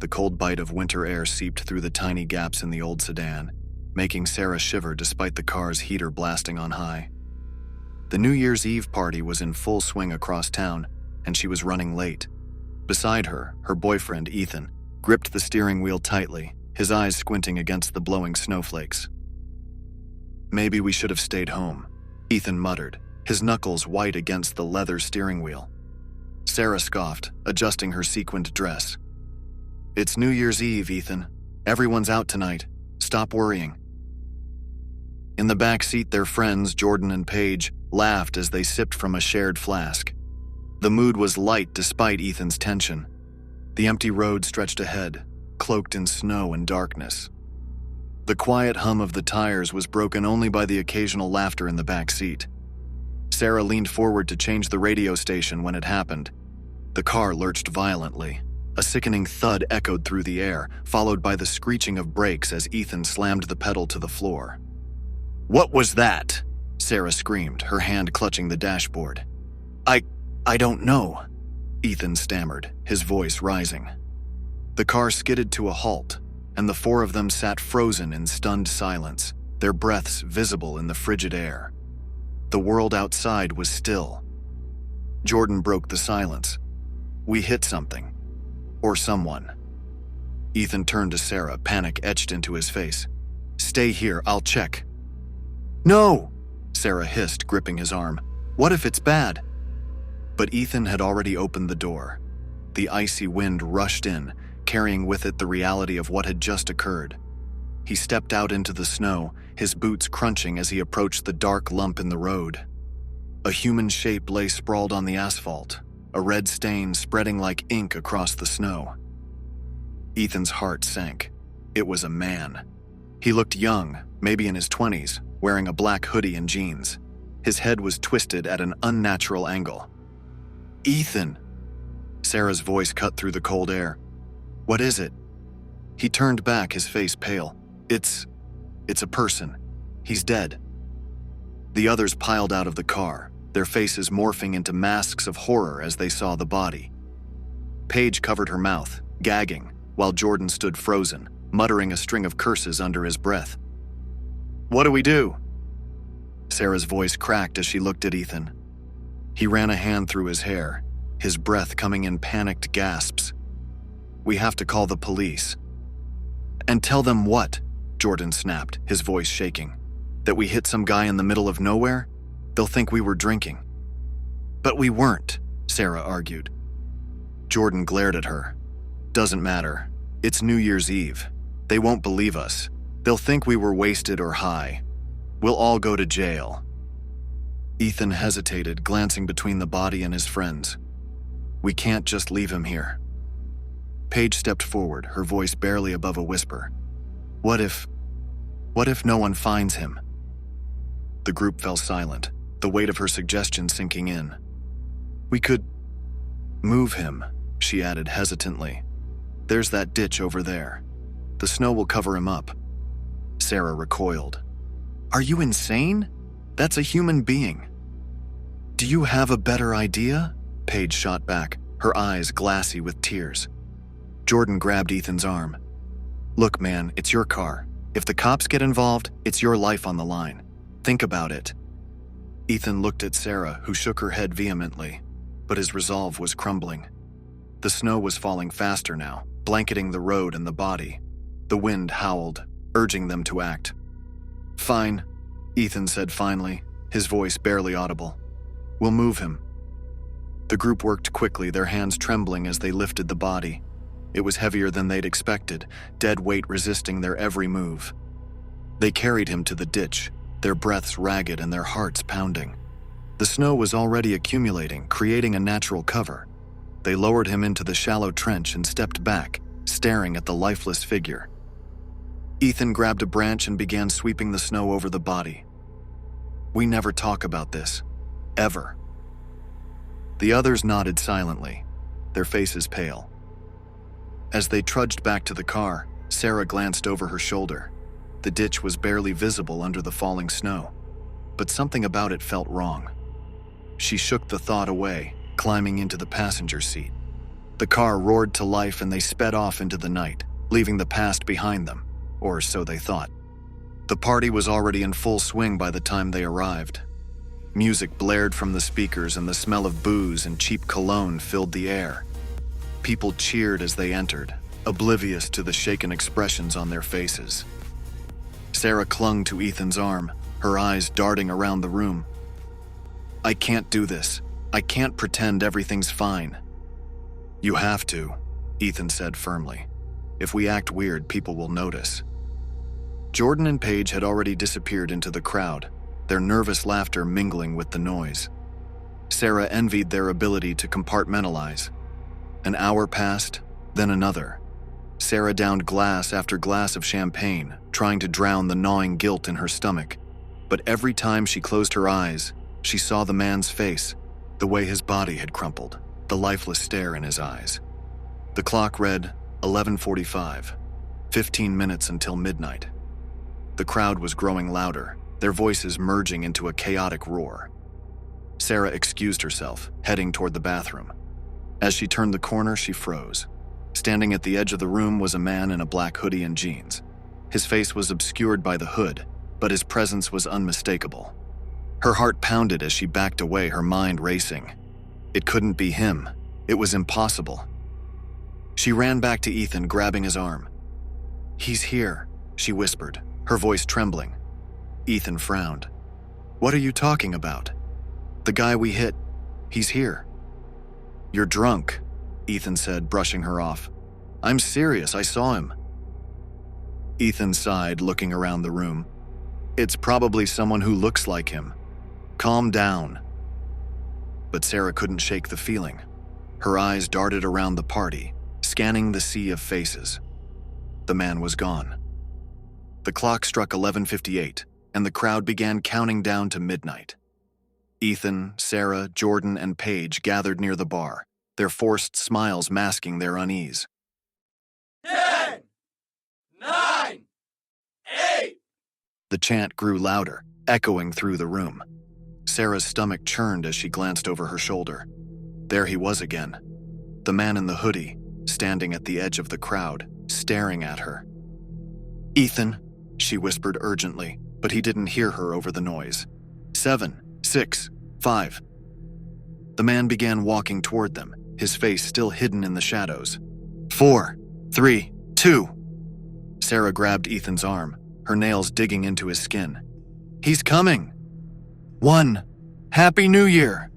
The cold bite of winter air seeped through the tiny gaps in the old sedan, making Sarah shiver despite the car's heater blasting on high. The New Year's Eve party was in full swing across town, and she was running late. Beside her, her boyfriend, Ethan, gripped the steering wheel tightly, his eyes squinting against the blowing snowflakes. "Maybe we should have stayed home," Ethan muttered, his knuckles white against the leather steering wheel. Sarah scoffed, adjusting her sequined dress. "It's New Year's Eve, Ethan. Everyone's out tonight. Stop worrying." In the back seat, their friends, Jordan and Paige, laughed as they sipped from a shared flask. The mood was light despite Ethan's tension. The empty road stretched ahead, cloaked in snow and darkness. The quiet hum of the tires was broken only by the occasional laughter in the back seat. Sarah leaned forward to change the radio station when it happened. The car lurched violently. A sickening thud echoed through the air, followed by the screeching of brakes as Ethan slammed the pedal to the floor. "What was that?" Sarah screamed, her hand clutching the dashboard. I don't know," Ethan stammered, his voice rising. The car skidded to a halt, and the four of them sat frozen in stunned silence, their breaths visible in the frigid air. The world outside was still. Jordan broke the silence. "We hit something. Or someone." Ethan turned to Sarah, panic etched into his face. "Stay here, I'll check." "No!" Sarah hissed, gripping his arm. "What if it's bad?" But Ethan had already opened the door. The icy wind rushed in, carrying with it the reality of what had just occurred. He stepped out into the snow, his boots crunching as he approached the dark lump in the road. A human shape lay sprawled on the asphalt, a red stain spreading like ink across the snow. Ethan's heart sank. It was a man. He looked young, maybe in his 20s, wearing a black hoodie and jeans. His head was twisted at an unnatural angle. "Ethan!" Sarah's voice cut through the cold air. "What is it?" He turned back, his face pale. It's a person. He's dead." The others piled out of the car, their faces morphing into masks of horror as they saw the body. Paige covered her mouth, gagging, while Jordan stood frozen, muttering a string of curses under his breath. "What do we do?" Sarah's voice cracked as she looked at Ethan. He ran a hand through his hair, his breath coming in panicked gasps. "We have to call the police." "And tell them what?" Jordan snapped, his voice shaking. "That we hit some guy in the middle of nowhere? They'll think we were drinking." "But we weren't," Sarah argued. Jordan glared at her. "Doesn't matter. It's New Year's Eve. They won't believe us. They'll think we were wasted or high. We'll all go to jail." Ethan hesitated, glancing between the body and his friends. "We can't just leave him here." Paige stepped forward, her voice barely above a whisper. What if no one finds him?" The group fell silent, the weight of her suggestion sinking in. "We could move him," she added hesitantly. "There's that ditch over there. The snow will cover him up." Sarah recoiled. "Are you insane? That's a human being." "Do you have a better idea?" Paige shot back, her eyes glassy with tears. Jordan grabbed Ethan's arm. "Look, man, it's your car. If the cops get involved, it's your life on the line. Think about it." Ethan looked at Sarah, who shook her head vehemently, but his resolve was crumbling. The snow was falling faster now, blanketing the road and the body. The wind howled, urging them to act. "Fine," Ethan said finally, his voice barely audible. "We'll move him." The group worked quickly, their hands trembling as they lifted the body. It was heavier than they'd expected, dead weight resisting their every move. They carried him to the ditch, their breaths ragged and their hearts pounding. The snow was already accumulating, creating a natural cover. They lowered him into the shallow trench and stepped back, staring at the lifeless figure. Ethan grabbed a branch and began sweeping the snow over the body. "We never talk about this. Ever." The others nodded silently, their faces pale. As they trudged back to the car, Sarah glanced over her shoulder. The ditch was barely visible under the falling snow, but something about it felt wrong. She shook the thought away, climbing into the passenger seat. The car roared to life and they sped off into the night, leaving the past behind them, or so they thought. The party was already in full swing by the time they arrived. Music blared from the speakers and the smell of booze and cheap cologne filled the air. People cheered as they entered, oblivious to the shaken expressions on their faces. Sarah clung to Ethan's arm, her eyes darting around the room. "I can't do this. I can't pretend everything's fine." "You have to," Ethan said firmly. "If we act weird, people will notice." Jordan and Paige had already disappeared into the crowd, their nervous laughter mingling with the noise. Sarah envied their ability to compartmentalize. An hour passed, then another. Sarah downed glass after glass of champagne, trying to drown the gnawing guilt in her stomach. But every time she closed her eyes, she saw the man's face, the way his body had crumpled, the lifeless stare in his eyes. The clock read 11:45, 15 minutes until midnight. The crowd was growing louder, their voices merging into a chaotic roar. Sarah excused herself, heading toward the bathroom. As she turned the corner, she froze. Standing at the edge of the room was a man in a black hoodie and jeans. His face was obscured by the hood, but his presence was unmistakable. Her heart pounded as she backed away, her mind racing. It couldn't be him. It was impossible. She ran back to Ethan, grabbing his arm. "He's here," she whispered, her voice trembling. Ethan frowned. "What are you talking about?" "The guy we hit. He's here." "You're drunk," Ethan said, brushing her off. "I'm serious, I saw him." Ethan sighed, looking around the room. "It's probably someone who looks like him. Calm down." But Sarah couldn't shake the feeling. Her eyes darted around the party, scanning the sea of faces. The man was gone. The clock struck 11:58, and the crowd began counting down to midnight. Ethan, Sarah, Jordan, and Paige gathered near the bar, their forced smiles masking their unease. 10, 9, 8. The chant grew louder, echoing through the room. Sarah's stomach churned as she glanced over her shoulder. There he was again, the man in the hoodie, standing at the edge of the crowd, staring at her. "Ethan," she whispered urgently, but he didn't hear her over the noise. 7, 6, 5. The man began walking toward them, his face still hidden in the shadows. 4, 3, 2. Sarah grabbed Ethan's arm, her nails digging into his skin. "He's coming!" 1. Happy New Year!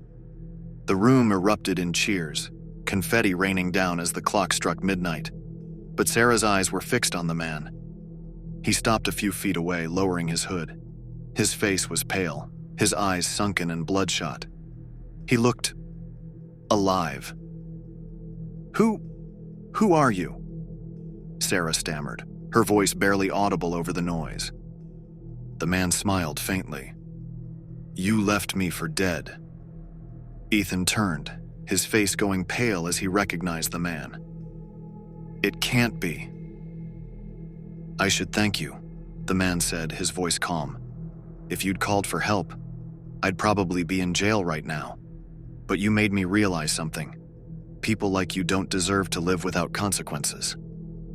The room erupted in cheers, confetti raining down as the clock struck midnight. But Sarah's eyes were fixed on the man. He stopped a few feet away, lowering his hood. His face was pale, his eyes sunken and bloodshot. He looked alive. Who are you?" Sarah stammered, her voice barely audible over the noise. The man smiled faintly. "You left me for dead." Ethan turned, his face going pale as he recognized the man. "It can't be." "I should thank you," the man said, his voice calm. "If you'd called for help, I'd probably be in jail right now. But you made me realize something. People like you don't deserve to live without consequences."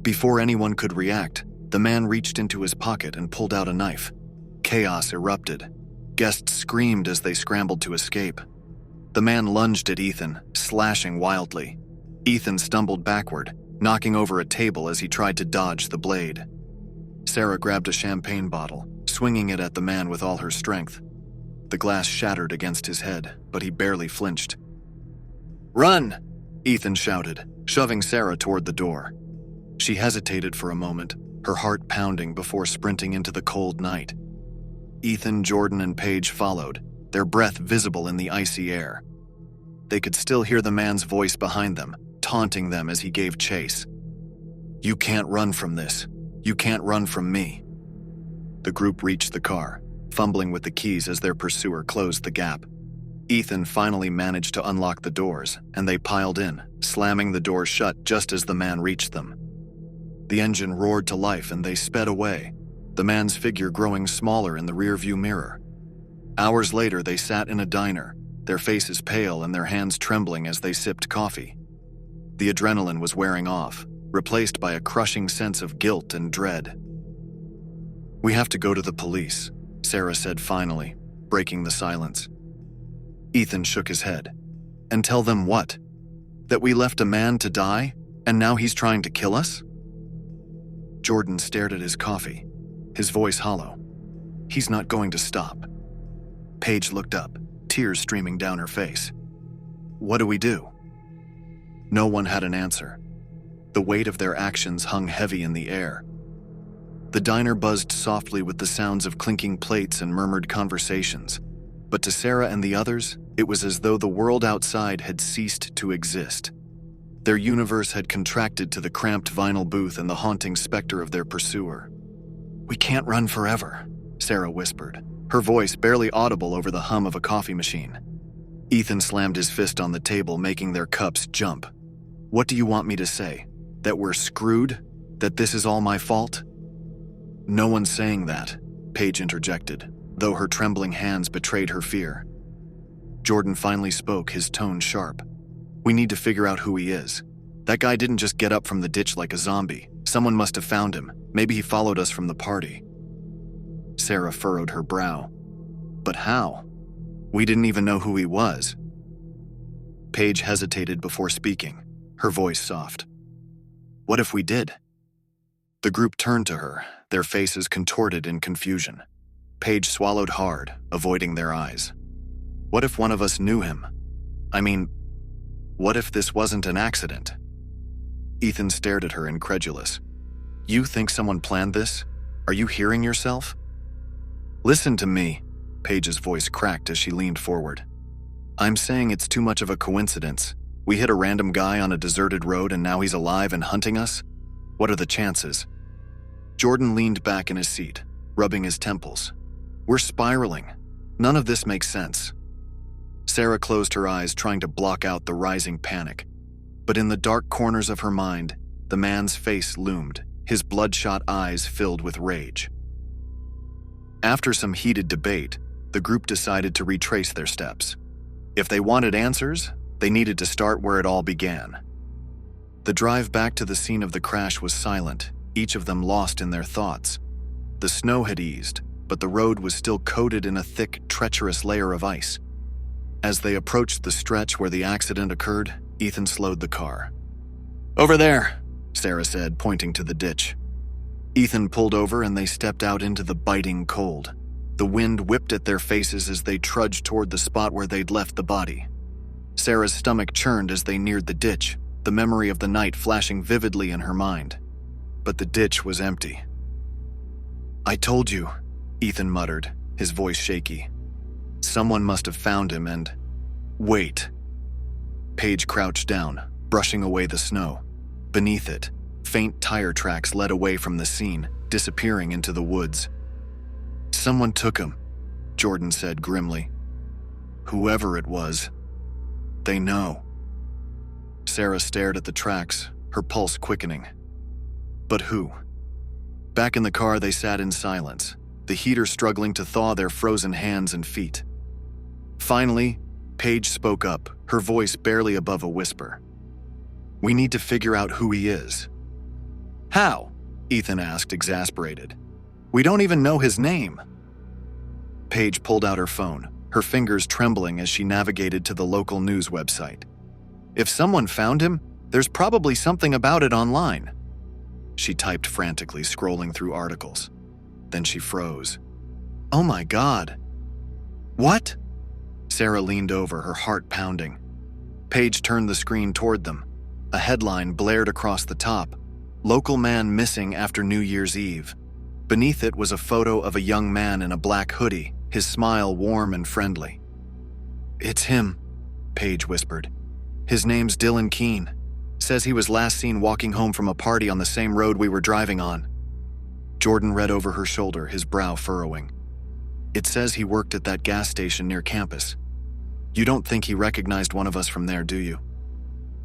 Before anyone could react, the man reached into his pocket and pulled out a knife. Chaos erupted. Guests screamed as they scrambled to escape. The man lunged at Ethan, slashing wildly. Ethan stumbled backward, knocking over a table as he tried to dodge the blade. Sarah grabbed a champagne bottle, swinging it at the man with all her strength. The glass shattered against his head, but he barely flinched. "Run!" Ethan shouted, shoving Sarah toward the door. She hesitated for a moment, her heart pounding before sprinting into the cold night. Ethan, Jordan, and Paige followed, their breath visible in the icy air. They could still hear the man's voice behind them, taunting them as he gave chase. "You can't run from this. You can't run from me." The group reached the car, fumbling with the keys as their pursuer closed the gap. Ethan finally managed to unlock the doors, and they piled in, slamming the doors shut just as the man reached them. The engine roared to life and they sped away, the man's figure growing smaller in the rearview mirror. Hours later, they sat in a diner, their faces pale and their hands trembling as they sipped coffee. The adrenaline was wearing off, replaced by a crushing sense of guilt and dread. "We have to go to the police," Sarah said finally, breaking the silence. Ethan shook his head. "And tell them what? That we left a man to die, and now he's trying to kill us?" Jordan stared at his coffee, his voice hollow. "He's not going to stop." Paige looked up, tears streaming down her face. "What do we do?" No one had an answer. The weight of their actions hung heavy in the air. The diner buzzed softly with the sounds of clinking plates and murmured conversations, but to Sarah and the others, it was as though the world outside had ceased to exist. Their universe had contracted to the cramped vinyl booth and the haunting specter of their pursuer. "We can't run forever," Sarah whispered, her voice barely audible over the hum of a coffee machine. Ethan slammed his fist on the table, making their cups jump. "What do you want me to say? That we're screwed? That this is all my fault?" "No one's saying that," Paige interjected, though her trembling hands betrayed her fear. Jordan finally spoke, his tone sharp. "We need to figure out who he is. That guy didn't just get up from the ditch like a zombie. Someone must have found him. Maybe he followed us from the party." Sarah furrowed her brow. "But how? We didn't even know who he was." Paige hesitated before speaking, her voice soft. "What if we did?" The group turned to her, their faces contorted in confusion. Paige swallowed hard, avoiding their eyes. "What if one of us knew him? I mean, what if this wasn't an accident?" Ethan stared at her, incredulous. "You think someone planned this? Are you hearing yourself?" "Listen to me," Paige's voice cracked as she leaned forward. "I'm saying it's too much of a coincidence. We hit a random guy on a deserted road and now he's alive and hunting us? What are the chances?" Jordan leaned back in his seat, rubbing his temples. "We're spiraling. None of this makes sense." Sarah closed her eyes, trying to block out the rising panic. But in the dark corners of her mind, the man's face loomed, his bloodshot eyes filled with rage. After some heated debate, the group decided to retrace their steps. If they wanted answers, they needed to start where it all began. The drive back to the scene of the crash was silent, each of them lost in their thoughts. The snow had eased, but the road was still coated in a thick, treacherous layer of ice. As they approached the stretch where the accident occurred, Ethan slowed the car. "Over there," Sarah said, pointing to the ditch. Ethan pulled over and they stepped out into the biting cold. The wind whipped at their faces as they trudged toward the spot where they'd left the body. Sarah's stomach churned as they neared the ditch, the memory of the night flashing vividly in her mind. But the ditch was empty. "I told you," Ethan muttered, his voice shaky. "Someone must have found him and—" "Wait." Paige crouched down, brushing away the snow. Beneath it, faint tire tracks led away from the scene, disappearing into the woods. "Someone took him," Jordan said grimly. "Whoever it was. They know." Sarah stared at the tracks, her pulse quickening. But who? Back in the car, they sat in silence, the heater struggling to thaw their frozen hands and feet. Finally, Paige spoke up, her voice barely above a whisper. "We need to figure out who he is." "How?" Ethan asked, exasperated. "We don't even know his name." Paige pulled out her phone, her fingers trembling as she navigated to the local news website. "If someone found him, there's probably something about it online." She typed frantically, scrolling through articles. Then she froze. "Oh my God." "What?" Sarah leaned over, her heart pounding. Paige turned the screen toward them. A headline blared across the top. "Local man missing after New Year's Eve." Beneath it was a photo of a young man in a black hoodie, his smile warm and friendly. "It's him," Paige whispered. "His name's Dylan Keene. Says he was last seen walking home from a party on the same road we were driving on." Jordan read over her shoulder, his brow furrowing. "It says he worked at that gas station near campus. You don't think he recognized one of us from there, do you?"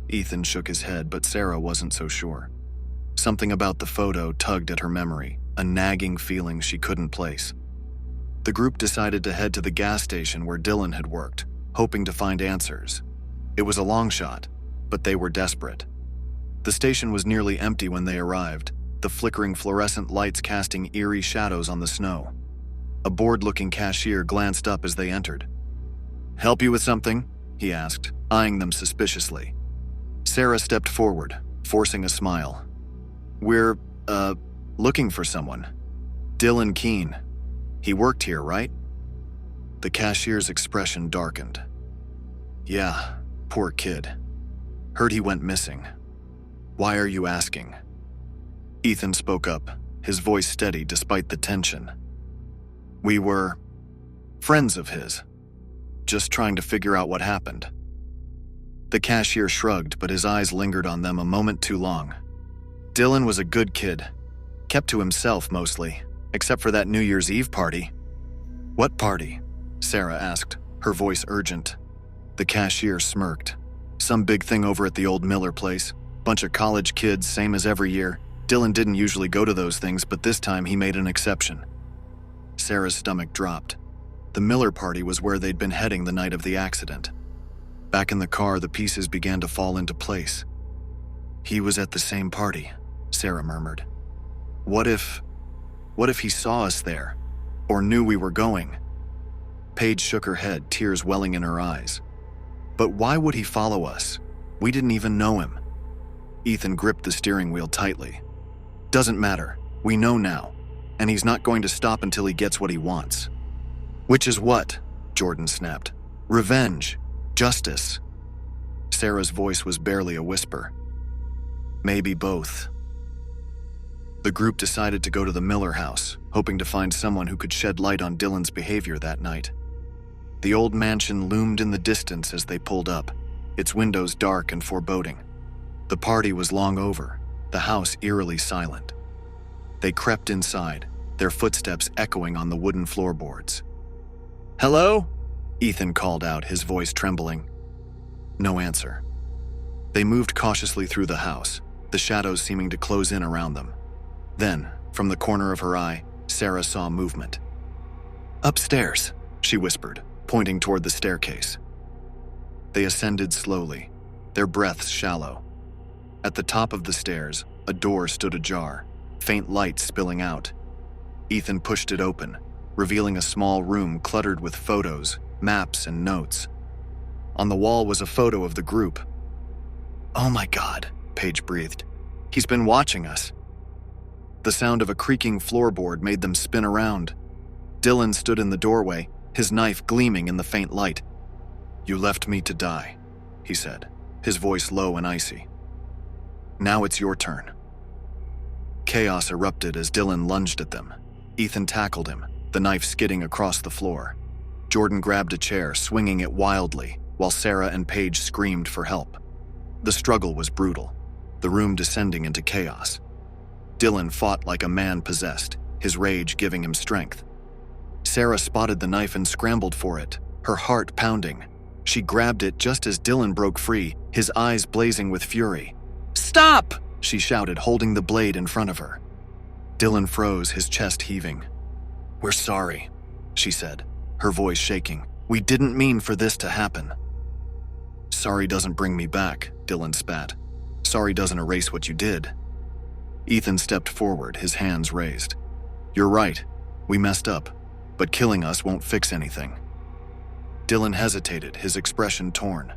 Ethan shook his head, but Sarah wasn't so sure. Something about the photo tugged at her memory, a nagging feeling she couldn't place. The group decided to head to the gas station where Dylan had worked, hoping to find answers. It was a long shot, but they were desperate. The station was nearly empty when they arrived, the flickering fluorescent lights casting eerie shadows on the snow. A bored-looking cashier glanced up as they entered. "Help you with something?" he asked, eyeing them suspiciously. Sarah stepped forward, forcing a smile. "We're, looking for someone. Dylan Keene. He worked here, right?" The cashier's expression darkened. "Yeah, poor kid. Heard he went missing. Why are you asking?" Ethan spoke up, his voice steady despite the tension. "We were friends of his, just trying to figure out what happened." The cashier shrugged, but his eyes lingered on them a moment too long. "Dylan was a good kid, kept to himself mostly, except for that New Year's Eve party." "What party?" Sarah asked, her voice urgent. The cashier smirked. "Some big thing over at the old Miller place. Bunch of college kids, same as every year. Dylan didn't usually go to those things, but this time he made an exception." Sarah's stomach dropped. The Miller party was where they'd been heading the night of the accident. Back in the car, the pieces began to fall into place. "He was at the same party," Sarah murmured. What if he saw us there, or knew we were going?" Paige shook her head, tears welling in her eyes. "But why would he follow us? We didn't even know him." Ethan gripped the steering wheel tightly. "Doesn't matter. We know now. And he's not going to stop until he gets what he wants." "Which is what?" Jordan snapped. "Revenge. Justice." Sarah's voice was barely a whisper. "Maybe both." The group decided to go to the Miller house, hoping to find someone who could shed light on Dylan's behavior that night. The old mansion loomed in the distance as they pulled up, its windows dark and foreboding. The party was long over, the house eerily silent. They crept inside, their footsteps echoing on the wooden floorboards. "Hello?" Ethan called out, his voice trembling. No answer. They moved cautiously through the house, the shadows seeming to close in around them. Then, from the corner of her eye, Sarah saw movement. "Upstairs," she whispered, pointing toward the staircase. They ascended slowly, their breaths shallow. At the top of the stairs, a door stood ajar, faint light spilling out. Ethan pushed it open, revealing a small room cluttered with photos, maps, and notes. On the wall was a photo of the group. "Oh my God," Paige breathed. "He's been watching us." The sound of a creaking floorboard made them spin around. Dylan stood in the doorway, his knife gleaming in the faint light. "You left me to die," he said, his voice low and icy. "Now it's your turn." Chaos erupted as Dylan lunged at them. Ethan tackled him, the knife skidding across the floor. Jordan grabbed a chair, swinging it wildly, while Sarah and Paige screamed for help. The struggle was brutal, the room descending into chaos. Dylan fought like a man possessed, his rage giving him strength. Sarah spotted the knife and scrambled for it, her heart pounding. She grabbed it just as Dylan broke free, his eyes blazing with fury. "Stop!" she shouted, holding the blade in front of her. Dylan froze, his chest heaving. "We're sorry," she said, her voice shaking. "We didn't mean for this to happen." "Sorry doesn't bring me back," Dylan spat. "Sorry doesn't erase what you did." Ethan stepped forward, his hands raised. "You're right. We messed up. But killing us won't fix anything." Dylan hesitated, his expression torn.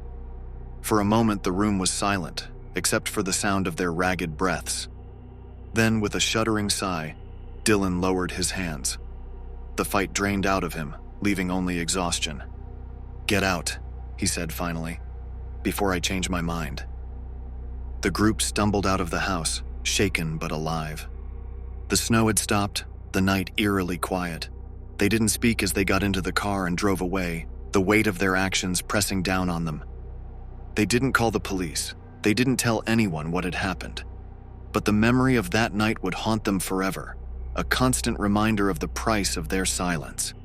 For a moment the room was silent, except for the sound of their ragged breaths. Then, with a shuddering sigh, Dylan lowered his hands. The fight drained out of him, leaving only exhaustion. "Get out," he said finally, "before I change my mind." The group stumbled out of the house, shaken but alive. The snow had stopped, the night eerily quiet. They didn't speak as they got into the car and drove away, the weight of their actions pressing down on them. They didn't call the police. They didn't tell anyone what had happened. But the memory of that night would haunt them forever, a constant reminder of the price of their silence.